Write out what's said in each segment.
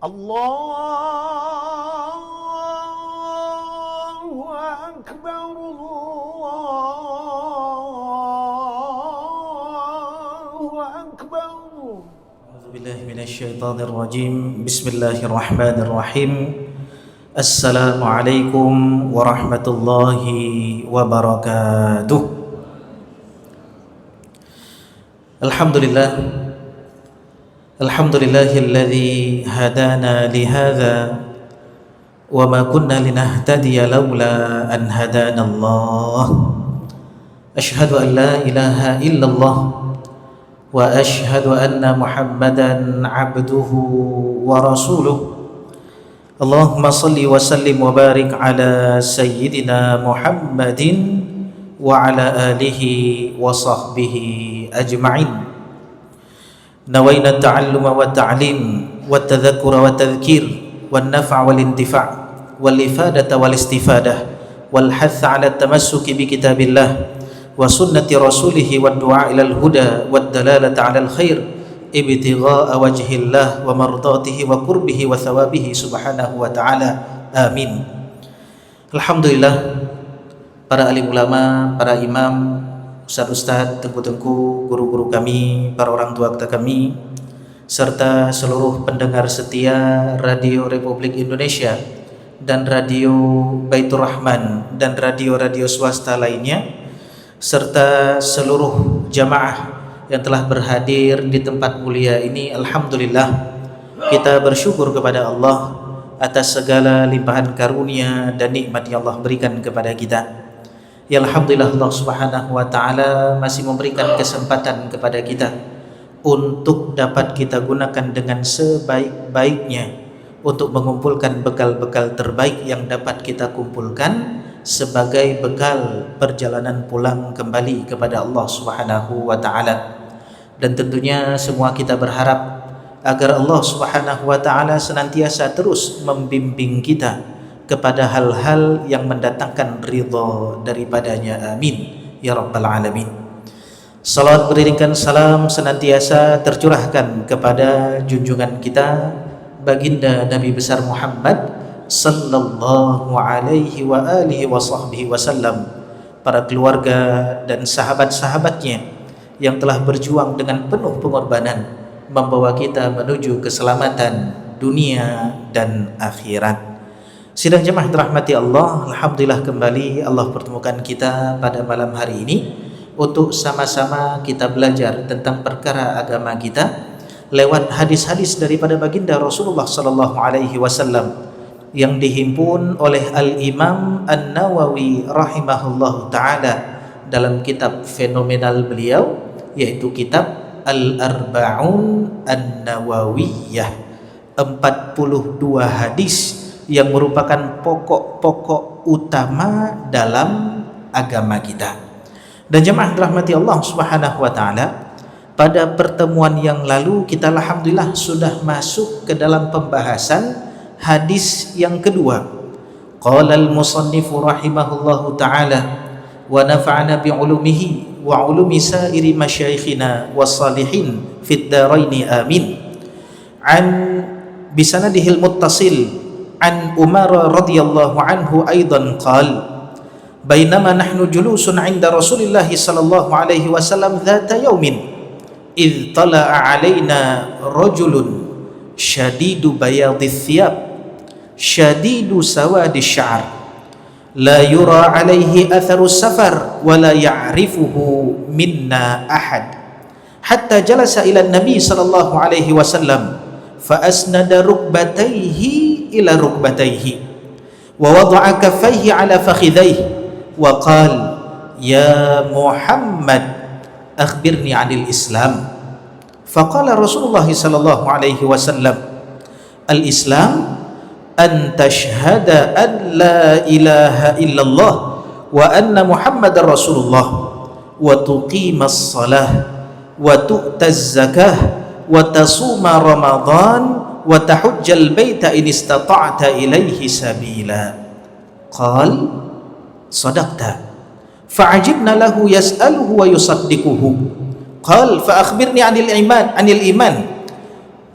Allahu Akbar, Allahu Akbar. A'udzubillahi minasyaitonir rajim. Bismillahirrahmanirrahim. Assalamualaikum warahmatullahi wabarakatuh. Alhamdulillah. Alhamdulillahilladzi hadana lihadza wa ma kunna linahtadiya laula an hadana Allah. Asyhadu an la ilaha illallah wa asyhadu anna Muhammadan abduhu wa rasuluh. Allahumma salli wa sallim wa barik ala sayyidina Muhammadin wa ala alihi wa sahbihi ajma'in. Nawayna ta'alluma wa ta'lim wa tadhakkura wa tadhkir wal naf'a wal intifa' wal ifadata wal istifadah wal hatha 'ala tamassuki bi kitabillah wa sunnati rasulih wad du'a ila al huda wad dalalata 'ala al khair ibtigha'a wajhillah wa mardatihi wa qurbihi wa thawabihi subhanahu wa ta'ala. Amin. Alhamdulillah, para alim ulama, para imam, ustaz-ustaz, tengku-tengku, guru-guru kami, para orang tua kita kami, serta seluruh pendengar setia Radio Republik Indonesia dan Radio Baitur Rahman dan radio-radio swasta lainnya, serta seluruh jamaah yang telah berhadir di tempat mulia ini. Alhamdulillah, kita bersyukur kepada Allah atas segala limpahan karunia dan nikmat yang Allah berikan kepada kita. Ya alhamdulillah, Allah subhanahu wa ta'ala masih memberikan kesempatan kepada kita untuk dapat kita gunakan dengan sebaik-baiknya untuk mengumpulkan bekal-bekal terbaik yang dapat kita kumpulkan sebagai bekal perjalanan pulang kembali kepada Allah subhanahu wa ta'ala. Dan tentunya semua kita berharap agar Allah subhanahu wa ta'ala senantiasa terus membimbing kita kepada hal-hal yang mendatangkan ridha daripadanya. Amin ya rabbal alamin. Salawat beriringkan salam senantiasa tercurahkan kepada junjungan kita baginda Nabi besar Muhammad sallallahu alaihi wa alihi wa sahbihi wasallam, para keluarga dan sahabat-sahabatnya yang telah berjuang dengan penuh pengorbanan membawa kita menuju keselamatan dunia dan akhirat. Sidang jemaah dirahmati Allah, alhamdulillah kembali Allah pertemukan kita pada malam hari ini untuk sama-sama kita belajar tentang perkara agama kita lewat hadis-hadis daripada baginda Rasulullah sallallahu alaihi wasallam yang dihimpun oleh Al-Imam An-Nawawi rahimahullahu taala dalam kitab fenomenal beliau, yaitu kitab Al-Arba'un An-Nawawiyah, 42 hadis yang merupakan pokok-pokok utama dalam agama kita. Dan jemaah dirahmati Allah subhanahu wa ta'ala, pada pertemuan yang lalu kita alhamdulillah sudah masuk ke dalam pembahasan hadis yang kedua. Qala al-musannifu rahimahullahu ta'ala wa nafa'ana bi'ulumihi wa ulumi sairi masyaikhina wa salihin fid daraini amin. An bisanadihil muttasil an Umar radhiyallahu anhu aidan qal bainama nahnu julusun 'inda Rasulillah sallallahu alaihi wasallam dhata yaumin idh tala'a 'alaina rajulun shadidu bayadith thiyab shadidu sawadis sya'r la yura 'alaihi atharu safar wa la ya'rifuhu minna ahad hatta jalasa ila an-nabi sallallahu alaihi wasallam fa asnada rukbatayhi ila rukbatayhi wa wada'a kaffayhi ala fakhidhayhi wa qala ya Muhammad akhbirni 'anil Islam. Faqala Rasulullah sallallahu alaihi wasallam al-Islam an tashhada an la ilaha illallah wa anna Muhammadar Rasulullah wa tuqimas salah wa tu'taz zakah wa tasuma Ramadan wa tahujjal baita in istata'ta ilaihi sabila. Qal sadaqta. Fa'ajibna lahu yas'aluhu wa yusaddiquhu. Qal fa akhbirni 'anil iman.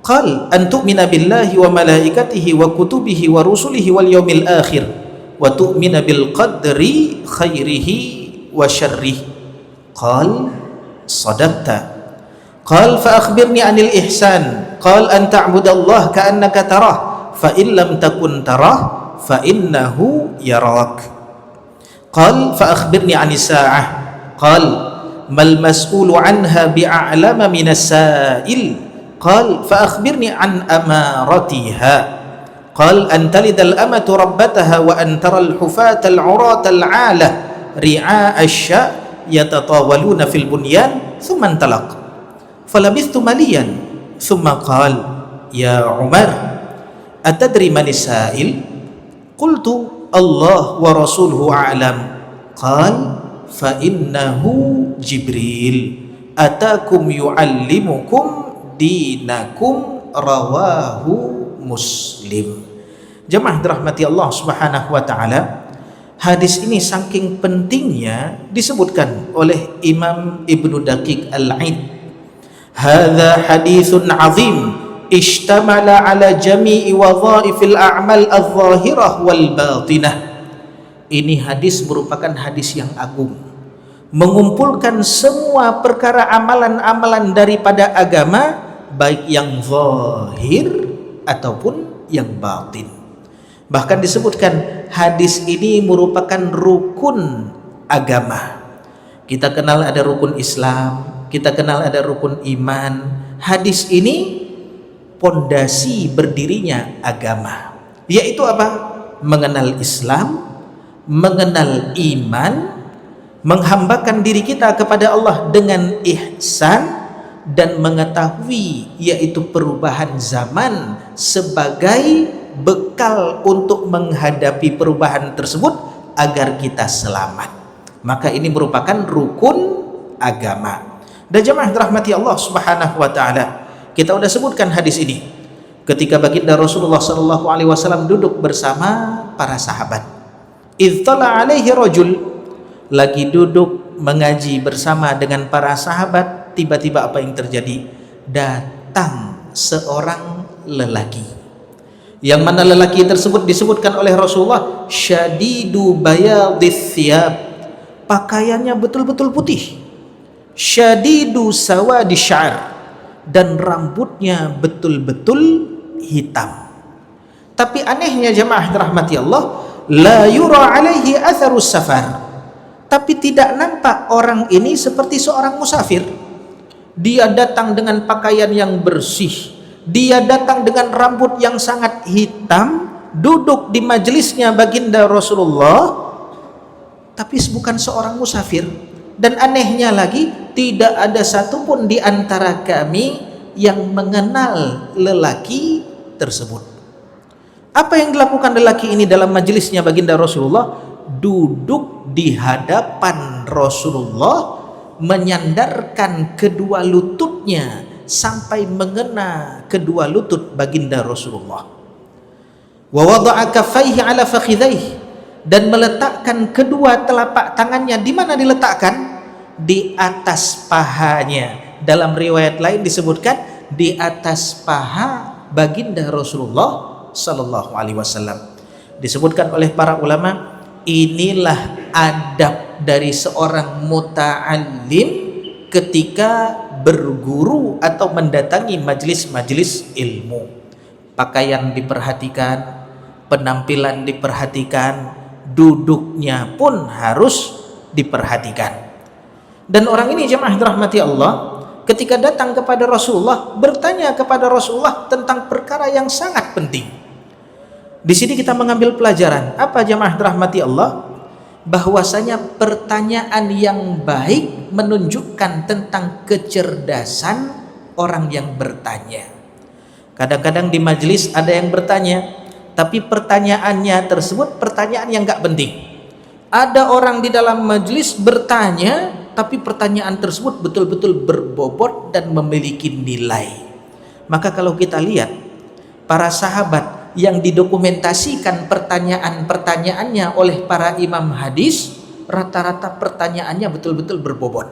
Qal an tu'mina billahi wa malaikatihi wa kutubihi wa rusulihi wal yaumil akhir wa tu'mina bil qadri khairihi wa syarrihi. Qal sadaqta. Qal fa akhbirni 'anil ihsan. Qal an ta'budallaha ka'annaka tarah fa in lam takun tarah fa innahu yarak. Qal fa akhbirni 'anis sa'ah. Qal mal mas'ulu 'anha bi'a'lama minas sa'il. Qal fa akhbirni 'an amaratiha. Qal an talidal amatu rabbataha wa an taral hufata al-'urata al-'alah ri'a asya' yatatawaluna fil bunyan thumma intalaq. Falabithtu maliyan thumma qal ya Umar atadri manis sa'il? Qultu Allah wa rasuluhu a'lam. Qal fa innahu Jibril atakum yu'allimukum dinakum, rawahu Muslim. Jemaah dirahmati Allah Subhanahu wa taala, hadis ini saking pentingnya disebutkan oleh Imam Ibnu Daqiq Al-Aid. Hadza haditsun 'azim ishtamala ala jami'i wadhaifil a'mal adh-dhahirah wal batinah. Ini hadis merupakan hadis yang agung, mengumpulkan semua perkara amalan-amalan daripada agama, baik yang zahir ataupun yang batin. Bahkan disebutkan hadis ini merupakan rukun agama. Kita kenal ada rukun Islam, kita kenal ada rukun iman. Hadis ini pondasi berdirinya agama, yaitu apa? Mengenal Islam, mengenal iman, menghambakan diri kita kepada Allah dengan ihsan, dan mengetahui yaitu perubahan zaman sebagai bekal untuk menghadapi perubahan tersebut agar kita selamat. Maka ini merupakan rukun agama. Dan jemaah rahmati Allah Subhanahu wa taala, kita sudah sebutkan hadis ini ketika baginda Rasulullah sallallahu alaihi wasallam duduk bersama para sahabat. Idz tala alaihi rajul, lagi duduk mengaji bersama dengan para sahabat, tiba-tiba apa yang terjadi? Datang seorang lelaki, yang mana lelaki tersebut disebutkan oleh Rasulullah syadidu bayadis thiyab, pakaiannya betul-betul putih, syadidu sawadis sya'r, dan rambutnya betul-betul hitam. Tapi anehnya jemaah rahmati Allah, la yura alaihi atharus safar, tapi tidak nampak orang ini seperti seorang musafir. Dia datang dengan pakaian yang bersih, dia datang dengan rambut yang sangat hitam, duduk di majelisnya baginda Rasulullah, tapi bukan seorang musafir. Dan anehnya lagi, tidak ada satupun di antara kami yang mengenal lelaki tersebut. Apa yang dilakukan lelaki ini dalam majelisnya baginda Rasulullah? Duduk di hadapan Rasulullah, menyandarkan kedua lututnya sampai mengena kedua lutut baginda Rasulullah. Wa wada'a kaffaihi ala fakhidhaihi, dan meletakkan kedua telapak tangannya di mana diletakkan? Di atas pahanya. Dalam riwayat lain disebutkan di atas paha baginda Rasulullah sallallahu alaihi wasallam. Disebutkan oleh para ulama, inilah adab dari seorang muta'allim ketika berguru atau mendatangi majelis-majelis ilmu. Pakaian diperhatikan, penampilan diperhatikan, duduknya pun harus diperhatikan. Dan orang ini jemaah rahmati Allah, ketika datang kepada Rasulullah, bertanya kepada Rasulullah tentang perkara yang sangat penting. Di sini kita mengambil pelajaran apa jemaah rahmati Allah? Bahwasanya pertanyaan yang baik menunjukkan tentang kecerdasan orang yang bertanya. Kadang-kadang di majelis ada yang bertanya, tapi pertanyaannya tersebut pertanyaan yang gak penting. Ada orang di dalam majelis bertanya, tapi pertanyaan tersebut betul-betul berbobot dan memiliki nilai. Maka kalau kita lihat para sahabat yang didokumentasikan pertanyaan-pertanyaannya oleh para imam hadis, rata-rata pertanyaannya betul-betul berbobot.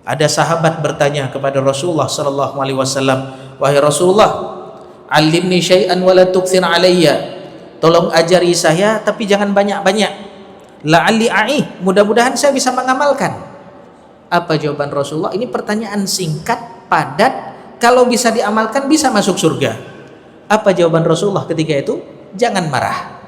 Ada sahabat bertanya kepada Rasulullah sallallahu alaihi wasallam, wahai Rasulullah, alimni syai'an wa la tukthir alayya, tolong ajari saya tapi jangan banyak-banyak, la'alli a'ih, mudah-mudahan saya bisa mengamalkan. Apa jawaban Rasulullah? Ini pertanyaan singkat, padat, kalau bisa diamalkan bisa masuk surga. Apa jawaban Rasulullah ketika itu? Jangan marah.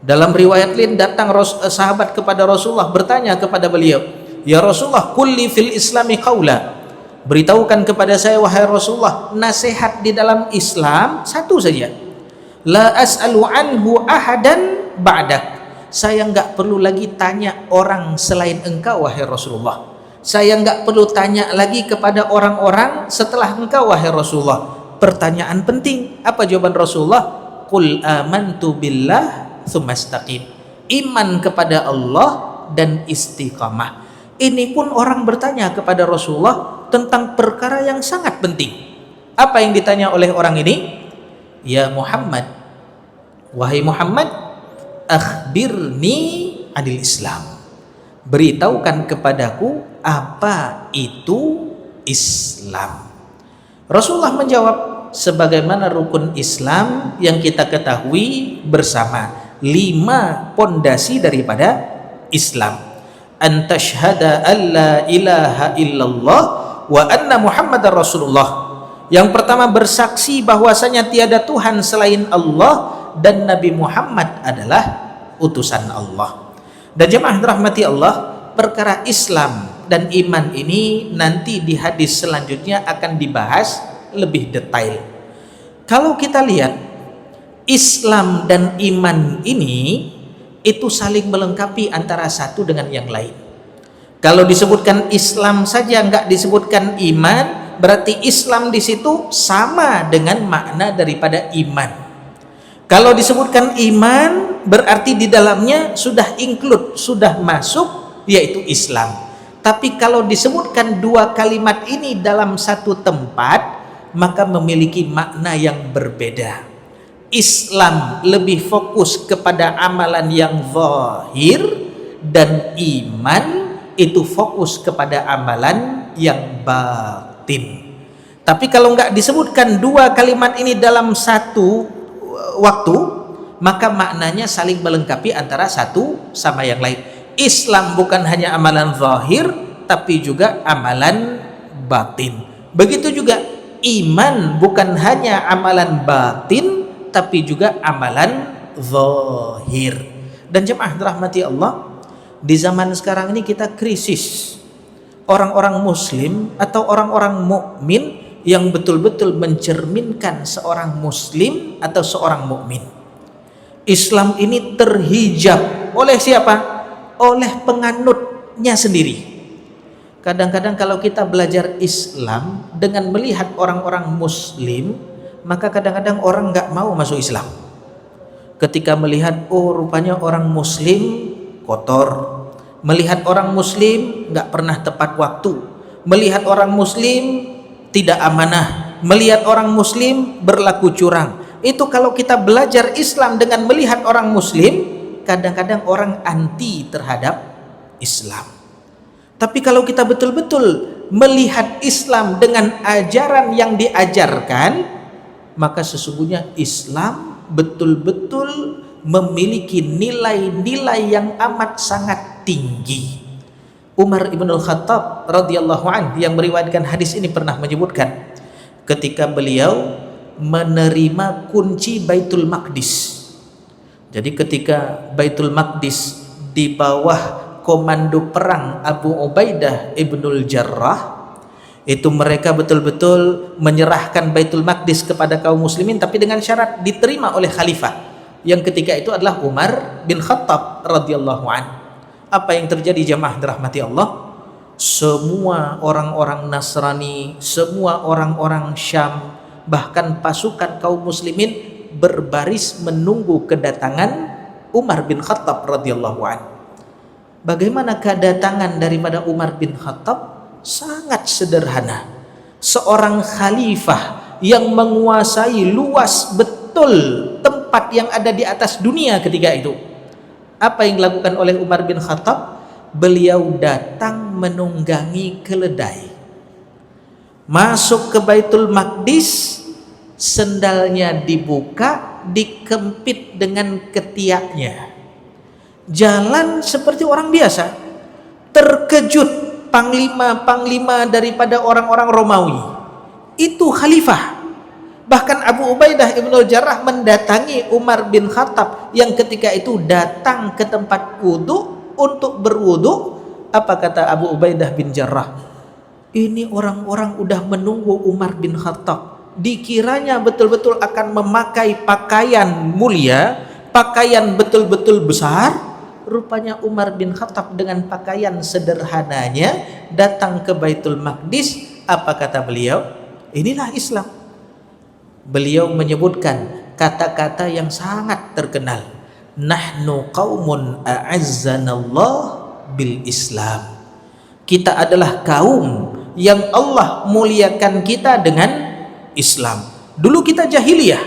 Dalam riwayat lain datang sahabat kepada Rasulullah bertanya kepada beliau, ya Rasulullah, kulli fil islami qaula, beritahukan kepada saya wahai Rasulullah nasihat di dalam Islam satu saja, la as'alu anhu ahadan ba'dak, saya enggak perlu lagi tanya orang selain engkau wahai Rasulullah, saya enggak perlu tanya lagi kepada orang-orang setelah engkau wahai Rasulullah. Pertanyaan penting, apa jawaban Rasulullah? Qul amantu billah tsumma istaqim, iman kepada Allah dan istiqamah. Ini pun orang bertanya kepada Rasulullah tentang perkara yang sangat penting. Apa yang ditanya oleh orang ini? Ya Muhammad, wahai Muhammad, akhbirni anil Islam, beritahukan kepadaku apa itu Islam. Rasulullah menjawab sebagaimana rukun Islam yang kita ketahui bersama, 5 pondasi daripada Islam. An tashhada alla ilaha illallah wa anna muhammadar rasulullah. Yang pertama, bersaksi bahwasanya tiada Tuhan selain Allah dan Nabi Muhammad adalah utusan Allah. Dan jemaah rahmati Allah, perkara Islam dan iman ini nanti di hadis selanjutnya akan dibahas lebih detail. Kalau kita lihat Islam dan iman ini itu saling melengkapi antara satu dengan yang lain. Kalau disebutkan Islam saja nggak disebutkan iman, berarti Islam di situ sama dengan makna daripada iman. Kalau disebutkan iman, berarti di dalamnya sudah include, sudah masuk, yaitu Islam. Tapi kalau disebutkan 2 kalimat ini dalam satu tempat, maka memiliki makna yang berbeda. Islam lebih fokus kepada amalan yang zahir, dan iman itu fokus kepada amalan yang batin. Tapi kalau nggak disebutkan 2 kalimat ini dalam satu waktu, maka maknanya saling melengkapi antara satu sama yang lain. Islam bukan hanya amalan zahir, tapi juga amalan batin. Begitu juga iman bukan hanya amalan batin, tapi juga amalan zahir. Dan jemaah rahmati Allah, di zaman sekarang ini kita krisis orang-orang muslim atau orang-orang mukmin yang betul-betul mencerminkan seorang muslim atau seorang mukmin. Islam ini terhijab oleh siapa? Oleh penganutnya sendiri. Kadang-kadang kalau kita belajar Islam dengan melihat orang-orang muslim, maka kadang-kadang orang nggak mau masuk Islam. Ketika melihat, oh rupanya orang muslim kotor, melihat orang muslim nggak pernah tepat waktu, melihat orang muslim tidak amanah, melihat orang muslim berlaku curang. Itu kalau kita belajar Islam dengan melihat orang muslim, kadang-kadang orang anti terhadap Islam. Tapi kalau kita betul-betul melihat Islam dengan ajaran yang diajarkan, maka sesungguhnya Islam betul-betul memiliki nilai-nilai yang amat sangat tinggi. Umar ibn al-Khattab radhiyallahu anhu yang meriwayatkan hadis ini pernah menyebutkan ketika beliau menerima kunci Baitul Maqdis. Jadi ketika Baitul Maqdis di bawah komando perang Abu Ubaidah ibnul Jarrah, itu mereka betul-betul menyerahkan Baitul Maqdis kepada kaum muslimin, tapi dengan syarat diterima oleh khalifah yang ketika itu adalah Umar bin Khattab radhiyallahu anhu. Apa yang terjadi jamaah dirahmati Allah? Semua orang-orang Nasrani, semua orang-orang Syam, bahkan pasukan kaum muslimin berbaris menunggu kedatangan Umar bin Khattab radhiyallahu anhu. Bagaimana kedatangan daripada Umar bin Khattab? Sangat sederhana. Seorang khalifah yang menguasai luas betul tempat yang ada di atas dunia ketika itu. Apa yang dilakukan oleh Umar bin Khattab? Beliau datang menunggangi keledai. masuk ke Baitul Maqdis, sendalnya dibuka, dikempit dengan ketiaknya, jalan seperti orang biasa. Terkejut panglima-panglima daripada orang-orang Romawi, itu khalifah. Bahkan Abu Ubaidah Ibnul Jarrah mendatangi Umar bin Khattab yang ketika itu datang ke tempat wudhu untuk berwudhu. Apa kata Abu Ubaidah bin Jarrah? Ini orang-orang udah menunggu Umar bin Khattab, dikiranya betul-betul akan memakai pakaian mulia, pakaian betul-betul besar. Rupanya Umar bin Khattab dengan pakaian sederhananya datang ke Baitul Maqdis. Apa kata beliau? Inilah Islam. Beliau menyebutkan kata-kata yang sangat terkenal, nahnu qaumun a'azzanallah bil Islam. Kita adalah kaum yang Allah muliakan kita dengan Islam. Dulu kita jahiliyah,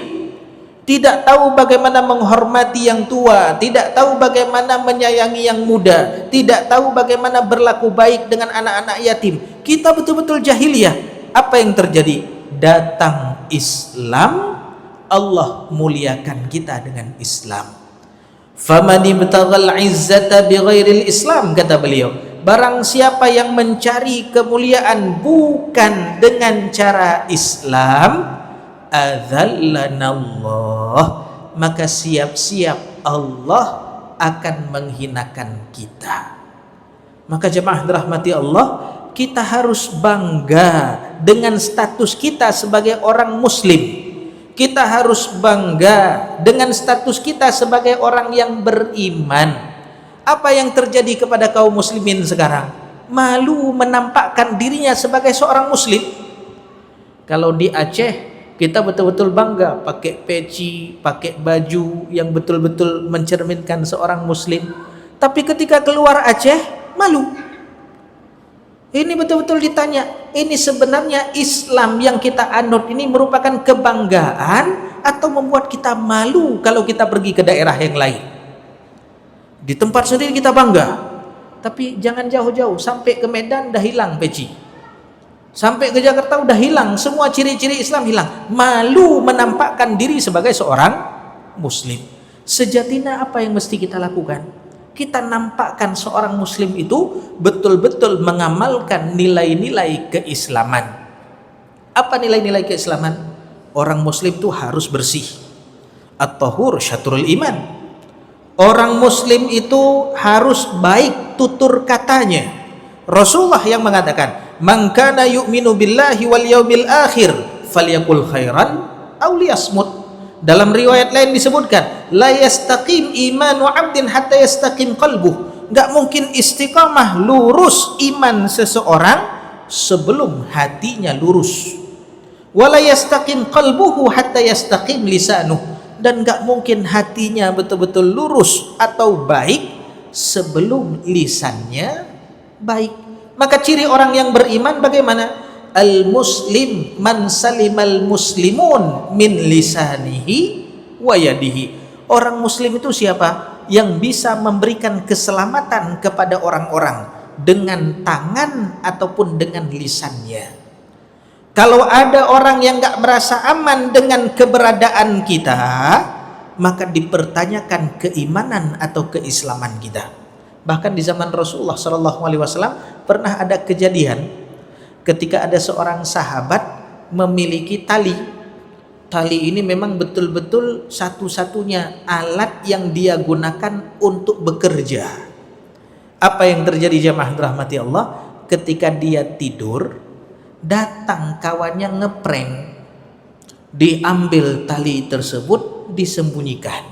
tidak tahu bagaimana menghormati yang tua, tidak tahu bagaimana menyayangi yang muda, tidak tahu bagaimana berlaku baik dengan anak-anak yatim. Kita betul-betul jahiliyah. Apa yang terjadi? Datang Islam, Allah muliakan kita dengan Islam. Faman ibtaghal izzata bighairil Islam, kata beliau, barang siapa yang mencari kemuliaan bukan dengan cara Islam, adzallanallah, maka siap-siap Allah akan menghinakan kita. Maka jemaah dirahmati Allah, kita harus bangga dengan status kita sebagai orang muslim. Kita harus bangga dengan status kita sebagai orang yang beriman. Apa yang terjadi kepada kaum muslimin sekarang? Malu menampakkan dirinya sebagai seorang muslim. Kalau di Aceh kita betul-betul bangga pakai peci, pakai baju yang betul-betul mencerminkan seorang muslim. Tapi ketika keluar Aceh, malu. Ini betul-betul ditanya, ini sebenarnya Islam yang kita anut ini merupakan kebanggaan atau membuat kita malu kalau kita pergi ke daerah yang lain? Di tempat sendiri kita bangga, tapi jangan jauh-jauh, sampai ke Medan dah hilang peci, sampai ke Jakarta udah hilang, semua ciri-ciri Islam hilang. Malu menampakkan diri sebagai seorang muslim. Sejatinya apa yang mesti kita lakukan? Kita nampakkan seorang muslim itu betul-betul mengamalkan nilai-nilai keislaman. Apa nilai-nilai keislaman? Orang muslim itu harus bersih. At-tahur syatrul iman. Orang muslim itu harus baik tutur katanya. Rasulullah yang mengatakan, "Man kana yu'minu billahi wal yaumil akhir falyakul khairan aw liyasmut." Dalam riwayat lain disebutkan, la yastaqim imanu 'abdin hatta yastaqim qalbuh. Enggak mungkin istiqamah lurus iman seseorang sebelum hatinya lurus. Wala yastaqim qalbuhu hatta yastaqim lisanuh. Dan enggak mungkin hatinya betul-betul lurus atau baik sebelum lisannya baik. Maka ciri orang yang beriman bagaimana? Al-muslim man salimal muslimun min lisanihi wa yadihi. Orang muslim itu siapa? Yang bisa memberikan keselamatan kepada orang-orang dengan tangan ataupun dengan lisannya. Kalau ada orang yang gak merasa aman dengan keberadaan kita, maka dipertanyakan keimanan atau keislaman kita. Bahkan di zaman Rasulullah SAW pernah ada kejadian ketika ada seorang sahabat memiliki tali. Tali ini memang betul-betul satu-satunya alat yang dia gunakan untuk bekerja. Apa yang terjadi jemaah rahmati Allah? Ketika dia tidur, datang kawannya ngeprank, diambil tali tersebut, disembunyikan.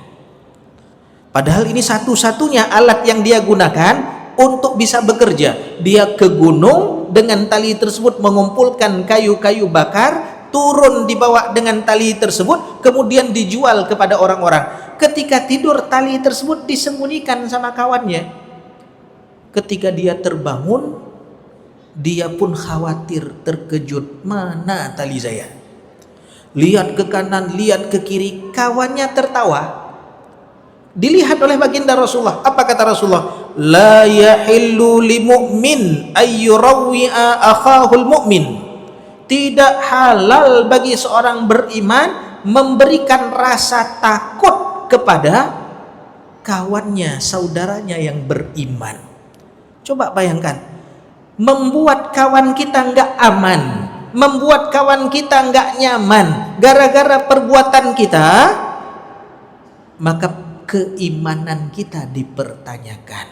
Padahal ini satu-satunya alat yang dia gunakan untuk bisa bekerja. Dia ke gunung dengan tali tersebut, mengumpulkan kayu-kayu bakar, turun dibawa dengan tali tersebut, kemudian dijual kepada orang-orang. Ketika tidur, tali tersebut disembunyikan sama kawannya. Ketika dia terbangun, dia pun khawatir, terkejut, mana tali saya? Lihat ke kanan, lihat ke kiri, kawannya tertawa. Dilihat oleh baginda Rasulullah. Apa kata Rasulullah? La yahillu li mu'min ayyurawwi'a akhahul mu'min. Tidak halal bagi seorang beriman memberikan rasa takut kepada kawannya, saudaranya yang beriman. Coba bayangkan, membuat kawan kita nggak aman, membuat kawan kita nggak nyaman gara-gara perbuatan kita, maka keimanan kita dipertanyakan.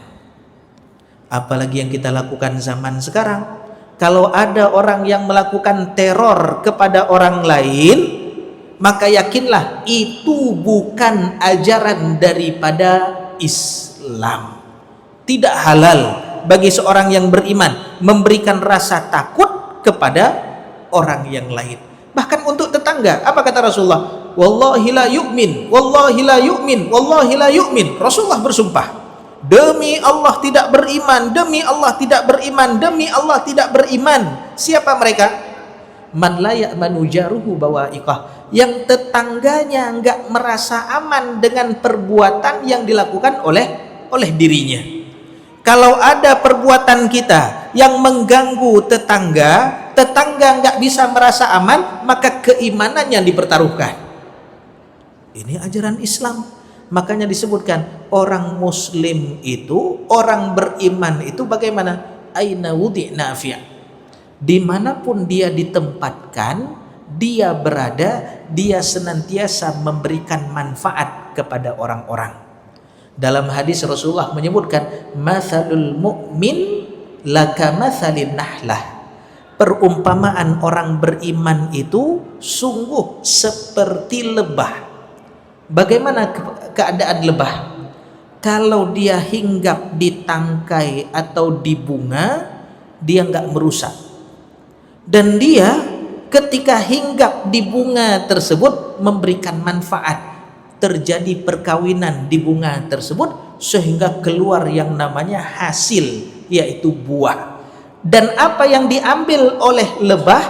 Apalagi yang kita lakukan zaman sekarang. Kalau ada orang yang melakukan teror kepada orang lain, maka yakinlah itu bukan ajaran daripada Islam. Tidak halal bagi seorang yang beriman memberikan rasa takut kepada orang yang lain. Bahkan untuk tetangga, apa kata Rasulullah? Wallahi la yu'min, wallahi la yu'min, wallahi la yu'min. Rasulullah bersumpah, demi Allah tidak beriman, demi Allah tidak beriman, demi Allah tidak beriman. Siapa mereka? Man la ya'manu jaruhu bawa'iqah, yang tetangganya enggak merasa aman dengan perbuatan yang dilakukan oleh dirinya. Kalau ada perbuatan kita yang mengganggu tetangga, tetangga enggak bisa merasa aman, maka keimanannya dipertaruhkan. Ini ajaran Islam. Makanya disebutkan orang muslim itu, orang beriman itu bagaimana? Aina wudi'na fi', dimanapun dia ditempatkan, dia berada, dia senantiasa memberikan manfaat kepada orang-orang. Dalam hadis Rasulullah menyebutkan, mathalul mu'min laka mathalin nahlah, perumpamaan orang beriman itu sungguh seperti lebah. Bagaimana keadaan lebah? Kalau dia hinggap di tangkai atau di bunga, dia nggak merusak. Dan dia ketika hinggap di bunga tersebut memberikan manfaat. Terjadi perkawinan di bunga tersebut sehingga keluar yang namanya hasil, yaitu buah. Dan apa yang diambil oleh lebah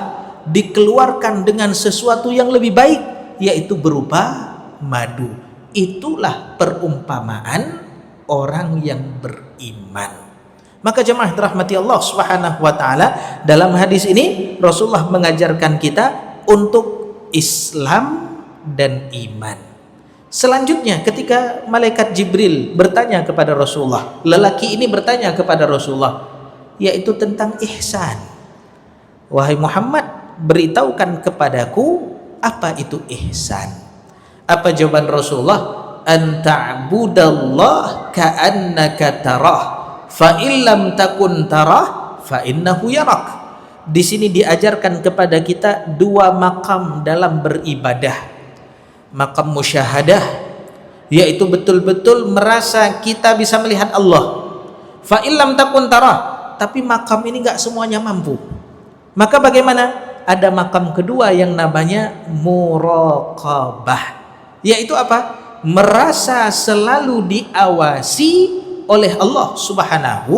dikeluarkan dengan sesuatu yang lebih baik, yaitu berupa madu. Itulah perumpamaan orang yang beriman. Maka jemaah dirahmati Allah Subhanahu wa taala, dalam hadis ini Rasulullah mengajarkan kita untuk Islam dan iman. Selanjutnya ketika malaikat Jibril bertanya kepada Rasulullah, lelaki ini bertanya kepada Rasulullah, yaitu tentang ihsan. Wahai Muhammad, beritahukan kepadaku apa itu ihsan. Apa jawaban Rasulullah? An ta'budallah ka'annaka tarah, fa illam takun tarah fa innahu yarak. Di sini diajarkan kepada kita dua makam dalam beribadah. Makam musyahadah, yaitu betul-betul merasa kita bisa melihat Allah. Fa illam takun tarah, tapi makam ini enggak semuanya mampu. Maka bagaimana? Ada makam kedua yang namanya muraqabah, yaitu apa? Merasa selalu diawasi oleh Allah Subhanahu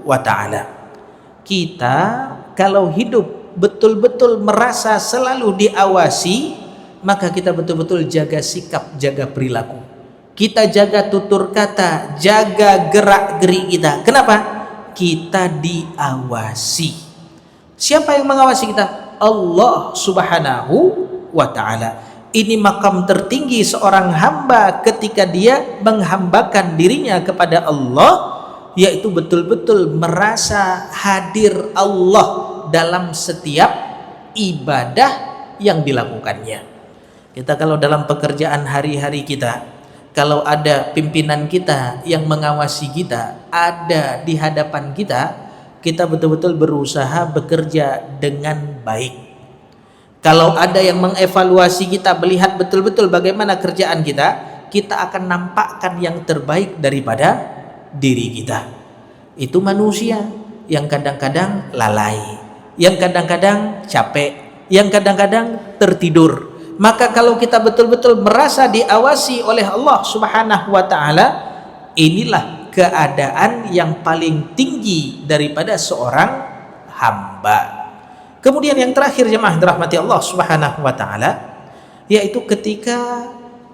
wa ta'ala. Kita kalau hidup betul-betul merasa selalu diawasi, maka kita betul-betul jaga sikap, jaga perilaku. Kita jaga tutur kata, jaga gerak-geri kita. Kenapa? Kita diawasi. Siapa yang mengawasi kita? Allah Subhanahu wa ta'ala. Ini makam tertinggi seorang hamba ketika dia menghambakan dirinya kepada Allah, yaitu betul-betul merasa hadir Allah dalam setiap ibadah yang dilakukannya. Kita kalau dalam pekerjaan hari-hari kita, kalau ada pimpinan kita yang mengawasi kita, ada di hadapan kita, kita betul-betul berusaha bekerja dengan baik. Kalau ada yang mengevaluasi kita, melihat betul-betul bagaimana kerjaan kita, kita akan nampakkan yang terbaik daripada diri kita. Itu manusia yang kadang-kadang lalai, yang kadang-kadang capek, yang kadang-kadang tertidur. Maka kalau kita betul-betul merasa diawasi oleh Allah Subhanahu wa ta'ala, inilah keadaan yang paling tinggi daripada seorang hamba. Kemudian yang terakhir jemaah dirahmati Allah Subhanahu wa ta'ala, yaitu ketika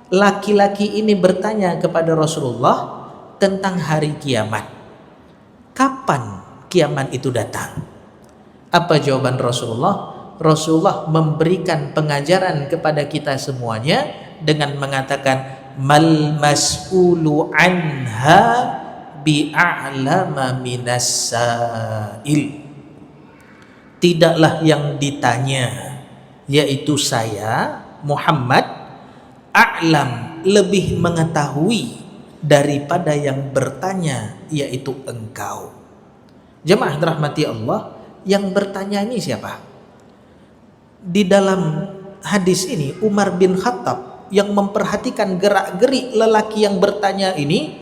laki-laki ini bertanya kepada Rasulullah tentang hari kiamat. Kapan kiamat itu datang? Apa jawaban Rasulullah? Rasulullah memberikan pengajaran kepada kita semuanya dengan mengatakan mal mas'ulu anha bi'a'lama minas sa'il. Tidaklah yang ditanya, yaitu saya Muhammad, a'lam, lebih mengetahui daripada yang bertanya, yaitu engkau. Jemaah rahmati Allah, yang bertanya ini siapa? Di dalam hadis ini Umar bin Khattab yang memperhatikan gerak-gerik lelaki yang bertanya ini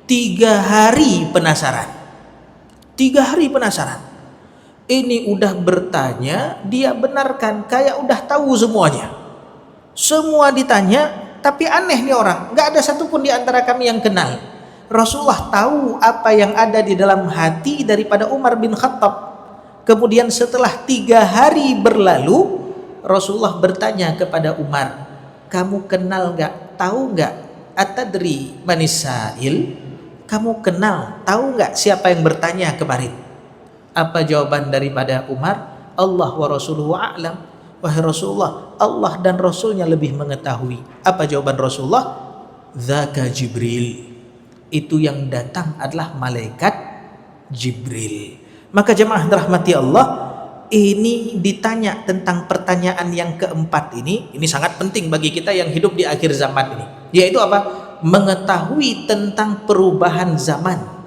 3 hari penasaran. 3 hari penasaran. Ini udah bertanya, dia benarkan, kayak udah tahu semuanya. Semua ditanya, tapi aneh nih orang, nggak ada satupun di antara kami yang kenal. Rasulullah tahu apa yang ada di dalam hati daripada Umar bin Khattab. Kemudian setelah 3 hari berlalu, Rasulullah bertanya kepada Umar, kamu kenal nggak, tahu nggak, atadri manis sa'il? Kamu kenal, tahu nggak siapa yang bertanya kemarin? Apa jawaban daripada Umar? Allah wa rasuluhu a'lam. Wahai Rasulullah, Allah dan Rasulnya lebih mengetahui. Apa jawaban Rasulullah? Dzaka Jibril. Itu yang datang adalah malaikat Jibril. Maka jemaah rahmati Allah, ini ditanya tentang pertanyaan yang keempat ini sangat penting bagi kita yang hidup di akhir zaman ini. Yaitu apa? Mengetahui tentang perubahan zaman.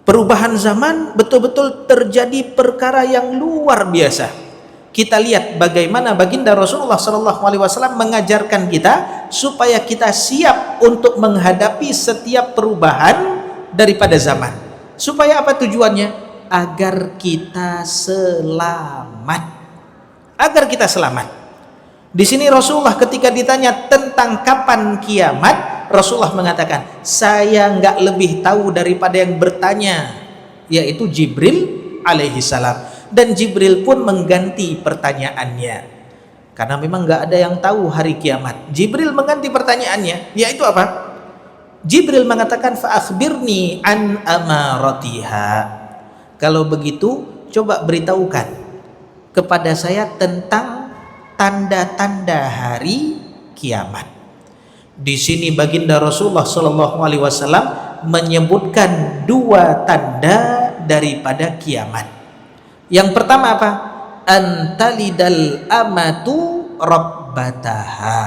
Perubahan zaman betul-betul terjadi perkara yang luar biasa. Kita lihat bagaimana baginda Rasulullah SAW mengajarkan kita supaya kita siap untuk menghadapi setiap perubahan daripada zaman. Supaya apa tujuannya? Agar kita selamat. Agar kita selamat. Di sini Rasulullah ketika ditanya tentang kapan kiamat, Rasulullah mengatakan, saya nggak lebih tahu daripada yang bertanya, yaitu Jibril alaihi salam. Dan Jibril pun mengganti pertanyaannya, karena memang nggak ada yang tahu hari kiamat. Jibril mengganti pertanyaannya, yaitu apa? Jibril mengatakan, fa akhbirni an amaratiha. Kalau begitu, coba beritahukan kepada saya tentang tanda-tanda hari kiamat. Di sini baginda Rasulullah SAW menyebutkan 2 tanda daripada kiamat. Yang pertama apa? Antalidal amatu rabbataha.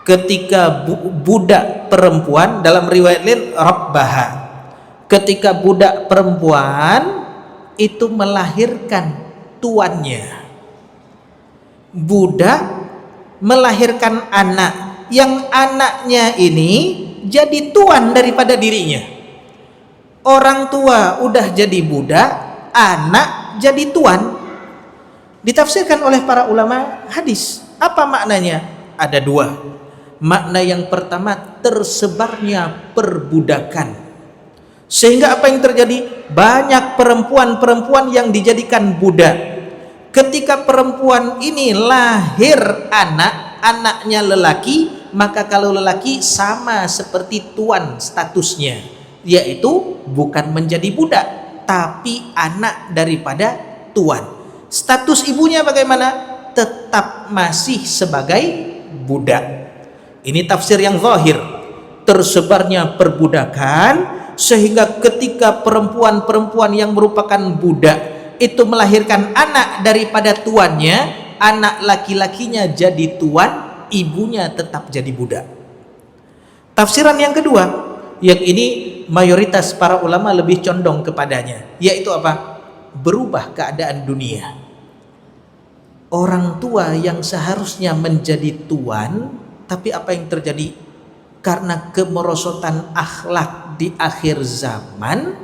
Ketika budak perempuan, dalam riwayat lain rabbaha, ketika budak perempuan itu melahirkan tuannya. Budak melahirkan anak, yang anaknya ini jadi tuan daripada dirinya. Orang tua udah jadi budak, anak jadi tuan. Ditafsirkan oleh para ulama hadis. Apa maknanya? Ada 2. Makna yang pertama, tersebarnya perbudakan. Sehingga apa yang terjadi? Banyak perempuan-perempuan yang dijadikan budak. Ketika perempuan ini lahir anaknya lelaki, maka kalau lelaki sama seperti tuan statusnya, yaitu bukan menjadi budak, tapi anak daripada tuan. Status ibunya bagaimana? Tetap masih sebagai budak. Ini tafsir yang zahir. Tersebarnya perbudakan, sehingga ketika perempuan-perempuan yang merupakan budak itu melahirkan anak daripada tuannya, anak laki-lakinya jadi tuan, ibunya tetap jadi budak. Tafsiran yang kedua, yang ini mayoritas para ulama lebih condong kepadanya, yaitu apa? Berubah keadaan dunia. Orang tua yang seharusnya menjadi tuan, tapi apa yang terjadi? Karena kemerosotan akhlak di akhir zaman,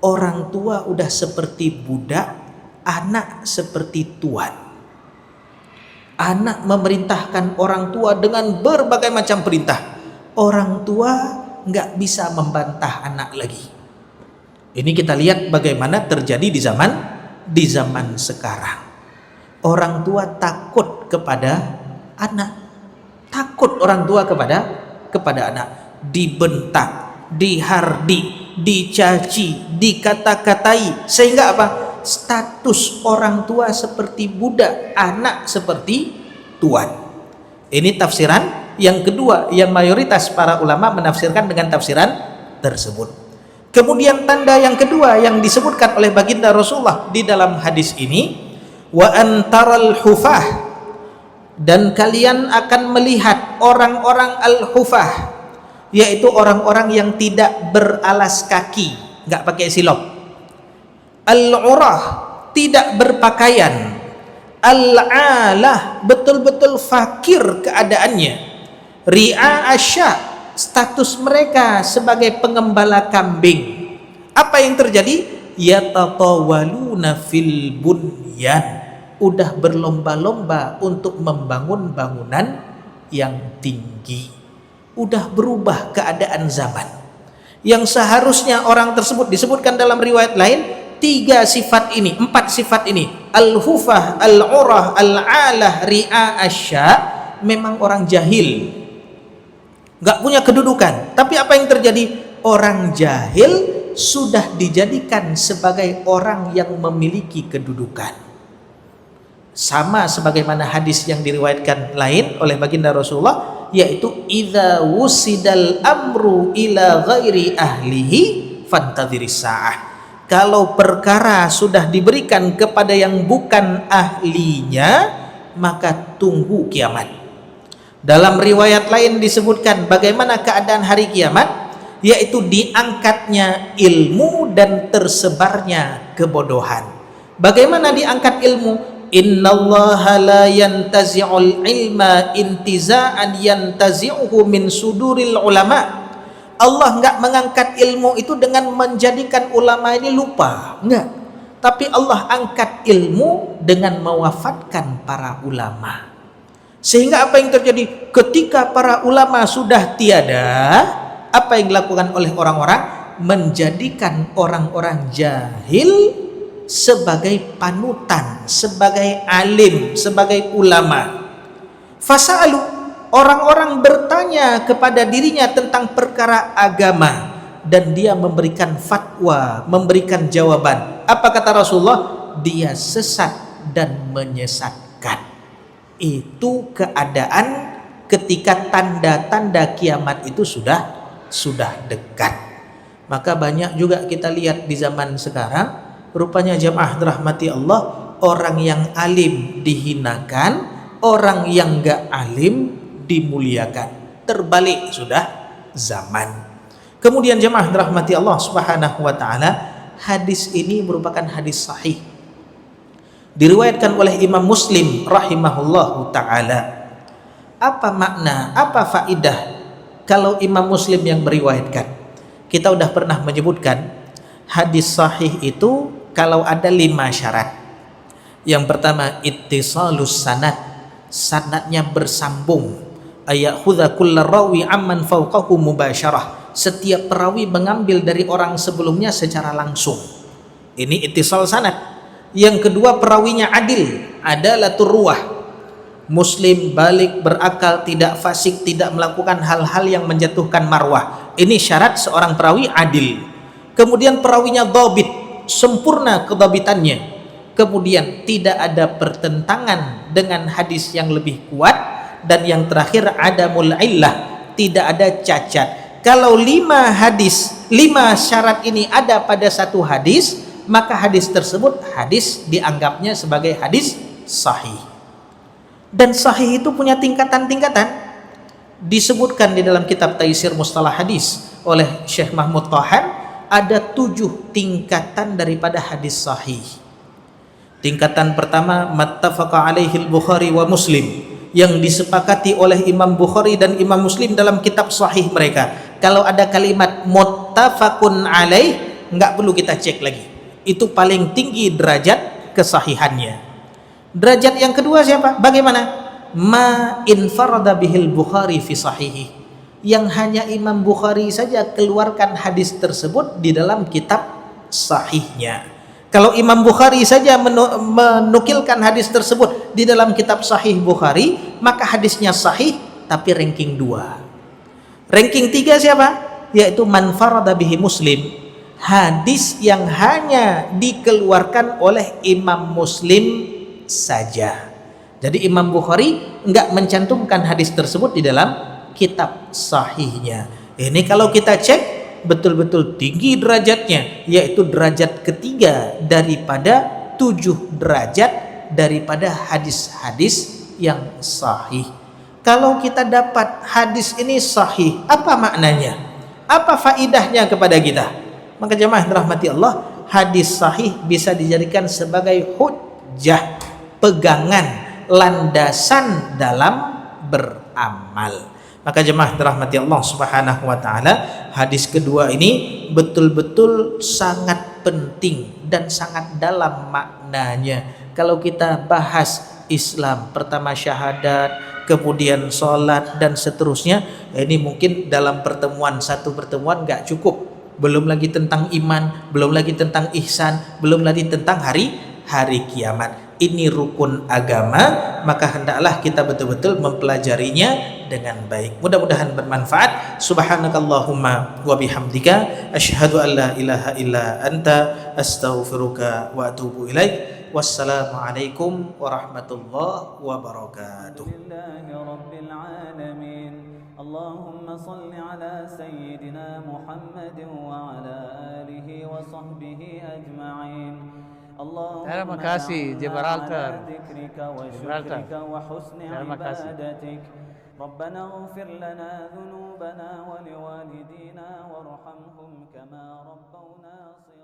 orang tua udah seperti budak, anak seperti tuan. Anak memerintahkan orang tua dengan berbagai macam perintah. Orang tua nggak bisa membantah anak lagi. Ini kita lihat bagaimana terjadi di zaman sekarang. Orang tua takut kepada anak. Takut orang tua kepada anak. Dibentak, dihardik, dicaci, dikata-katai, sehingga apa? Status orang tua seperti budak, anak seperti tuan. Ini tafsiran yang kedua yang mayoritas para ulama menafsirkan dengan tafsiran tersebut. Kemudian tanda yang kedua yang disebutkan oleh baginda Rasulullah di dalam hadis ini, wa antaral hufah, dan kalian akan melihat orang-orang al-hufah, yaitu orang-orang yang tidak beralas kaki, nggak pakai silop. Al-urah, tidak berpakaian. Al-alah, betul-betul fakir keadaannya. Ri'a asya, status mereka sebagai pengembala kambing. Apa yang terjadi? Yatatawaluna fil bunyan, udah berlomba-lomba untuk membangun bangunan yang tinggi. Udah berubah keadaan zaman. Yang seharusnya orang tersebut, disebutkan dalam riwayat lain, 4 sifat ini, al-hufah, al-urah, al-alah, ri'a asya, memang orang jahil, gak punya kedudukan. Tapi apa yang terjadi? Orang jahil sudah dijadikan sebagai orang yang memiliki kedudukan. Sama sebagaimana hadis yang diriwayatkan lain oleh baginda Rasulullah, yaitu idza wusidal amru ila ghairi ahlihi fantadhiris sa'ah. Kalau perkara sudah diberikan kepada yang bukan ahlinya, maka tunggu kiamat. Dalam riwayat lain disebutkan bagaimana keadaan hari kiamat, yaitu diangkatnya ilmu dan tersebarnya kebodohan. Bagaimana diangkat ilmu? Innallaha la yantazi'ul ilma intiza'an yantazi'uhu min suduril ulama. Allah enggak mengangkat ilmu itu dengan menjadikan ulama ini lupa, enggak. Tapi Allah angkat ilmu dengan mewafatkan para ulama. Sehingga apa yang terjadi? Ketika para ulama sudah tiada, apa yang dilakukan oleh orang-orang? Menjadikan orang-orang jahil sebagai panutan, sebagai alim, sebagai ulama. Fasalu, orang-orang bertanya kepada dirinya tentang perkara agama, dan dia memberikan fatwa, memberikan jawaban. Apa kata Rasulullah? Dia sesat dan menyesatkan. Itu keadaan ketika tanda-tanda kiamat itu sudah dekat. Maka banyak juga kita lihat di zaman sekarang, rupanya jamaah dirahmati Allah, orang yang alim dihinakan, orang yang enggak alim dimuliakan. Terbalik sudah zaman. Kemudian jemaah dirahmati Allah Subhanahu wa taala, hadis ini merupakan hadis sahih. Diriwayatkan oleh Imam Muslim rahimahullahu taala. Apa makna, apa faidah kalau Imam Muslim yang meriwayatkan? Kita udah pernah menyebutkan hadis sahih itu kalau ada 5 syarat. Yang pertama, ittisalus sanad, sanadnya bersambung. Ayakhudha kullu rawi amman fawqahu mubasyarah, setiap perawi mengambil dari orang sebelumnya secara langsung. Ini ittisal sanad. Yang kedua, perawinya adil, adalatur ruwah, muslim, balik, berakal, tidak fasik, tidak melakukan hal-hal yang menjatuhkan marwah. Ini syarat seorang perawi adil. Kemudian perawinya dhabit, sempurna kedabitannya. Kemudian tidak ada pertentangan dengan hadis yang lebih kuat. Dan yang terakhir, adamul illah, tidak ada cacat. Kalau 5 syarat ini ada pada satu hadis, maka hadis tersebut dianggapnya sebagai hadis sahih. Dan sahih itu punya tingkatan-tingkatan. Disebutkan di dalam kitab Taisir Mustalah Hadis oleh Syekh Mahmud Tahan, ada 7 tingkatan daripada hadis sahih. Tingkatan pertama, mattafaqa alaihi al-Bukhari wa Muslim, yang disepakati oleh Imam Bukhari dan Imam Muslim dalam kitab sahih mereka. Kalau ada kalimat muttafaqun alaih, enggak perlu kita cek lagi. Itu paling tinggi derajat kesahihannya. Derajat yang kedua siapa? Bagaimana? Ma infarada bihil Bukhari fi sahihi, yang hanya Imam Bukhari saja keluarkan hadis tersebut di dalam kitab sahihnya. Kalau Imam Bukhari saja menukilkan hadis tersebut di dalam kitab Sahih Bukhari, maka hadisnya sahih, tapi ranking 2. Ranking 3 siapa? Yaitu man farada bihi Muslim, hadis yang hanya dikeluarkan oleh Imam Muslim saja. Jadi Imam Bukhari enggak mencantumkan hadis tersebut di dalam kitab sahihnya. Ini kalau kita cek betul-betul tinggi derajatnya, yaitu derajat ketiga daripada 7 derajat daripada hadis-hadis yang sahih. Kalau kita dapat hadis ini sahih, apa maknanya? Apa faidahnya kepada kita? Maka jemaah dirahmati Allah, hadis sahih bisa dijadikan sebagai hujjah, pegangan, landasan dalam beramal. Maka jemaah dirahmati Allah Subhanahu wa taala, hadis kedua ini betul-betul sangat penting dan sangat dalam maknanya. Kalau kita bahas Islam, pertama syahadat, kemudian sholat dan seterusnya, ini mungkin dalam satu pertemuan nggak cukup. Belum lagi tentang iman, belum lagi tentang ihsan, belum lagi tentang hari kiamat. Ini rukun agama, maka hendaklah kita betul-betul mempelajarinya dengan baik. Mudah-mudahan bermanfaat. Subhanakallahumma wa bihamdika asyhadu an la ilaha illa anta astaghfiruka wa atubu ilaik. Wassalamualaikum warahmatullahi wabarakatuh. Allahumma salli ala sayyidina Muhammad wa ala alihi wa sahbihi ajma'in. Terima kasih Gibraltar. Terima kasih. ربنا اغفر لنا ذنوبنا ولوالدينا وارحمهم كما ربونا صغارا